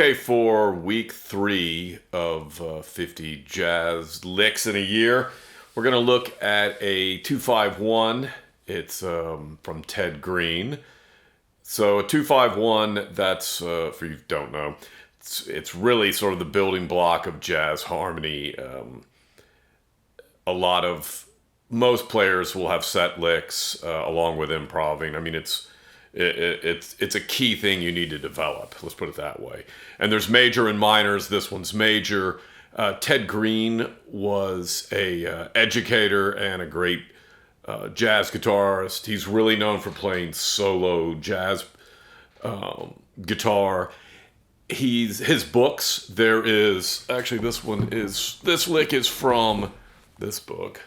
Okay, for week 3 of 50 jazz licks in a year, we're going to look at a 251. It's from Ted Greene. So a 251, that's, for you who don't know, it's really sort of the building block of jazz harmony. Most players will have set licks along with improving. I mean, it's a key thing you need to develop. Let's put it that way. And there's major and minors. This one's major. Ted Greene was a educator and a great jazz guitarist. He's really known for playing solo jazz guitar. His books. This lick is from this book.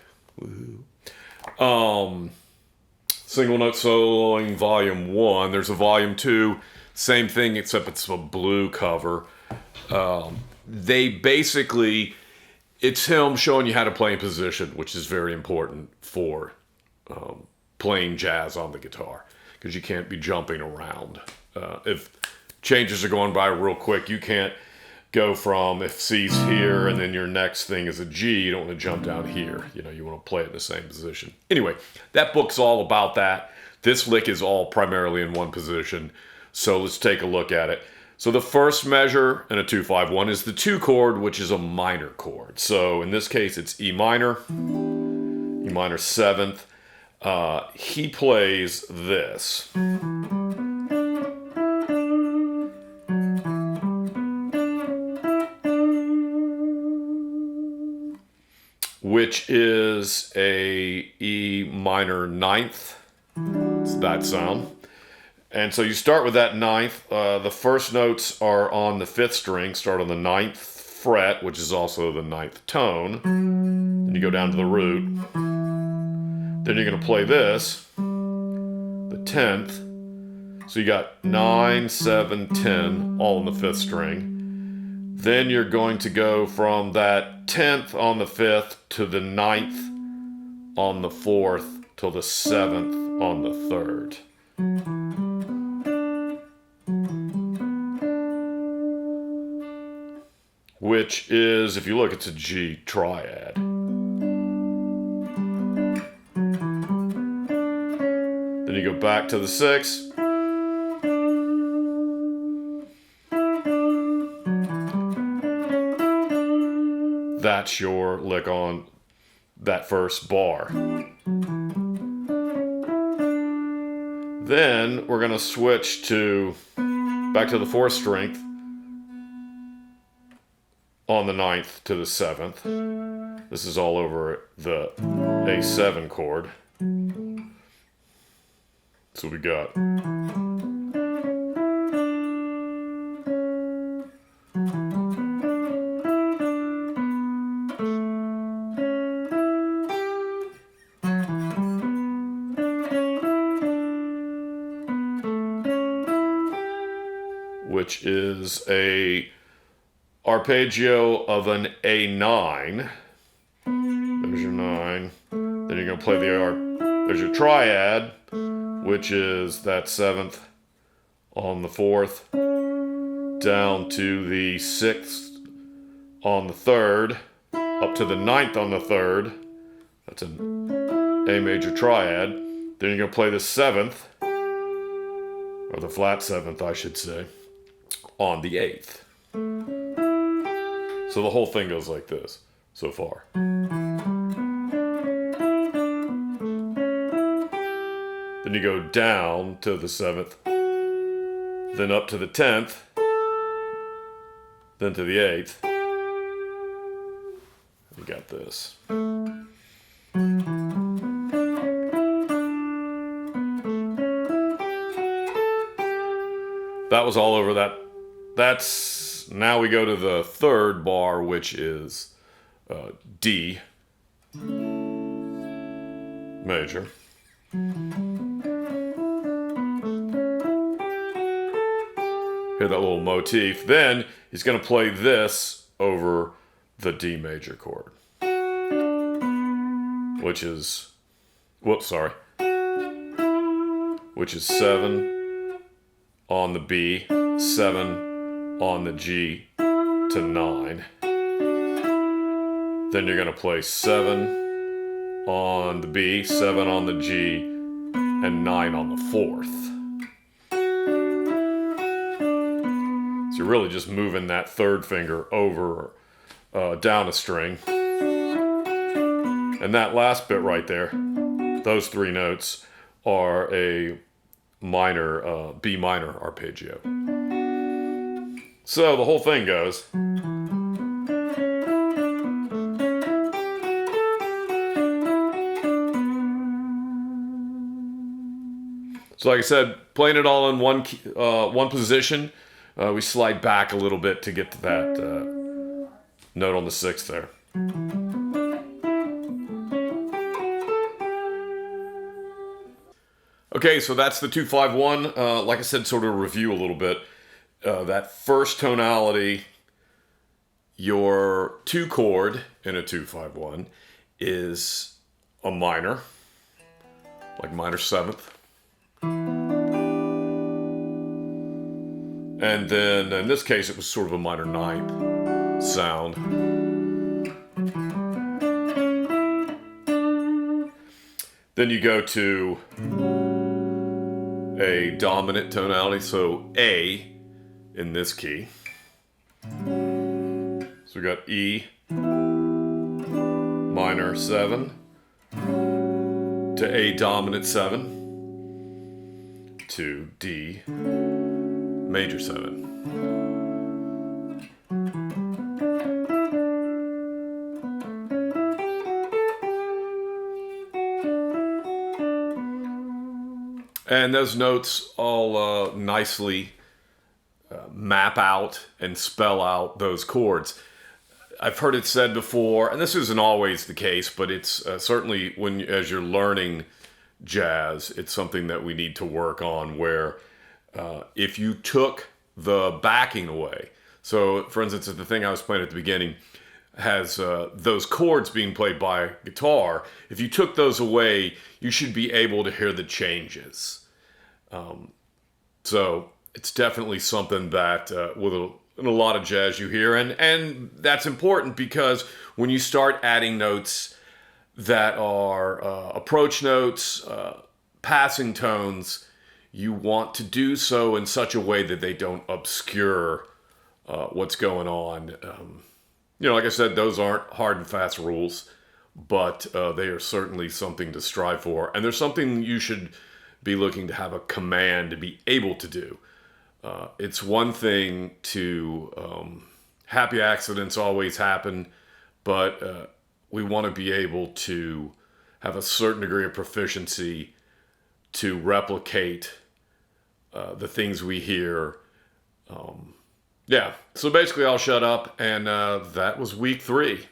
Single Note Soloing Volume 1. There's a Volume 2. Same thing, except it's a blue cover. It's him showing you how to play in position, which is very important for playing jazz on the guitar, because you can't be jumping around. If changes are going by real quick, you can't go from, if C's here and then your next thing is a G, you don't want to jump down here. You want to play it in the same position. Anyway, that book's all about that. This lick is all primarily in one position. So let's take a look at it. So the first measure in a 2-5-1 is the 2 chord, which is a minor chord. So in this case, it's E minor 7th. He plays this. Which is a E minor 9th. It's that sound. And so you start with that 9th. The first notes are on the 5th string, start on the 9th fret, which is also the 9th tone. Then you go down to the root. Then you're going to play this, the 10th. So you got 9, 7, 10, all on the 5th string. Then you're going to go from that 10th on the 5th to the 9th on the 4th till the 7th on the 3rd. Which is, if you look, it's a G triad. Then you go back to the 6th. That's your lick on that first bar. Then we're going to switch back to the 4th string on the 9th to the 7th. This is all over the A7 chord. So we got which is a arpeggio of an A9. There's your 9. Then you're going to play there's your triad, which is that 7th on the 4th, down to the 6th on the 3rd, up to the 9th on the 3rd. That's an A major triad. Then you're going to play the 7th, or the flat 7th, I should say, on the 8th. So the whole thing goes like this so far. Then you go down to the 7th, then up to the 10th, then to the 8th. You got this. That was all over that. Now we go to the 3rd bar, which is D major. Hear that little motif. Then he's going to play this over the D major chord, which is, which is 7 on the B, 7 on the G to 9. Then you're going to play 7 on the B, 7 on the G, and 9 on the 4th. So you're really just moving that third finger over, down a string. And that last bit right there, those 3 notes, are a minor, B minor arpeggio. So the whole thing goes. So like I said, playing it all in one position, we slide back a little bit to get to that note on the 6th there. Okay, so that's the 2-5-1. Like I said, sort of review a little bit. That first tonality, your 2 chord in a 2-5-1 is a minor, like minor 7th. And then in this case, it was sort of a minor 9th sound. Then you go to a dominant tonality, so A in this key. So we got E minor 7 to A dominant 7 to D major 7. And those notes all nicely map out and spell out those chords. I've heard it said before, and this isn't always the case, but it's certainly as you're learning jazz, it's something that we need to work on, where if you took the backing away, so for instance, the thing I was playing at the beginning has those chords being played by guitar. If you took those away, you should be able to hear the changes. So it's definitely something that in a lot of jazz you hear, and that's important, because when you start adding notes that are approach notes, passing tones, you want to do so in such a way that they don't obscure what's going on. Like I said, those aren't hard and fast rules, but they are certainly something to strive for. And there's something you should be looking to have a command to be able to do. It's one thing to, happy accidents always happen, but we want to be able to have a certain degree of proficiency to replicate the things we hear. So basically I'll shut up, and that was week 3.